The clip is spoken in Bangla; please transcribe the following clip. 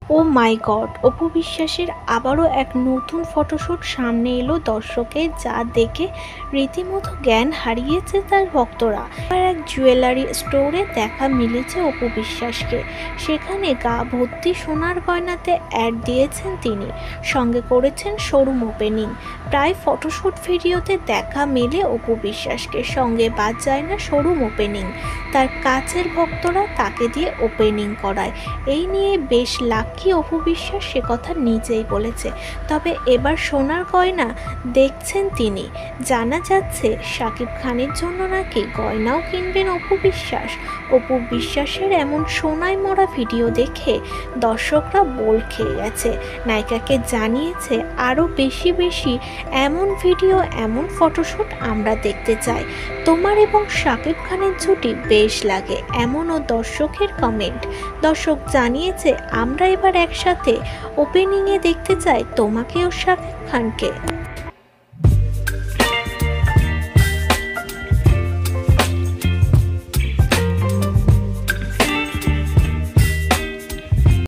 ও মাই গড! অপু বিশ্বাসের আবারও এক নতুন ফটোশুট সামনে এলো দর্শকের, যা দেখে রীতিমতো জ্ঞান হারিয়েছে তার ভক্তরা। এবার এক জুয়েলারি স্টোরে দেখা মিলেছে অপু বিশ্বাসকে। সেখানে গা ভর্তি সোনার গয়নাতে অ্যাড দিয়েছেন তিনি, সঙ্গে করেছেন শোরুম ওপেনিং। প্রায় ফটোশুট ভিডিওতে দেখা মেলে অপু বিশ্বাসকে, সঙ্গে বাদ যায় না শোরুম ওপেনিং। তার কাছের ভক্তরা তাকে দিয়ে ওপেনিং করায়। এই নিয়ে বেশ লাকি অপু বিশ্বাস, সে কথা নিজেই বলেছে। তবে এবার সোনার গয়না দেখছেন তিনি। জানা যাচ্ছে শাকিব খানের জন্য নাকি গয়নাও কিনবেন অপু বিশ্বাস। অপু বিশ্বাসের এমন সোনায় মরা ভিডিও দেখে দর্শকরা বোল খেয়ে গেছে। নায়িকাকে জানিয়েছে আরও বেশি বেশি এমন ভিডিও, এমন ফটোশ্যুট আমরা দেখতে চাই। তোমার এবং শাকিব খানের জুটি বেশ লাগে, এমনও দর্শকের কমেন্ট। দর্শক জানিয়েছে আমরা এবার একসাথে ওপেনিংয়ে দেখতে চাই তোমাকে ও শাকিব খানকে।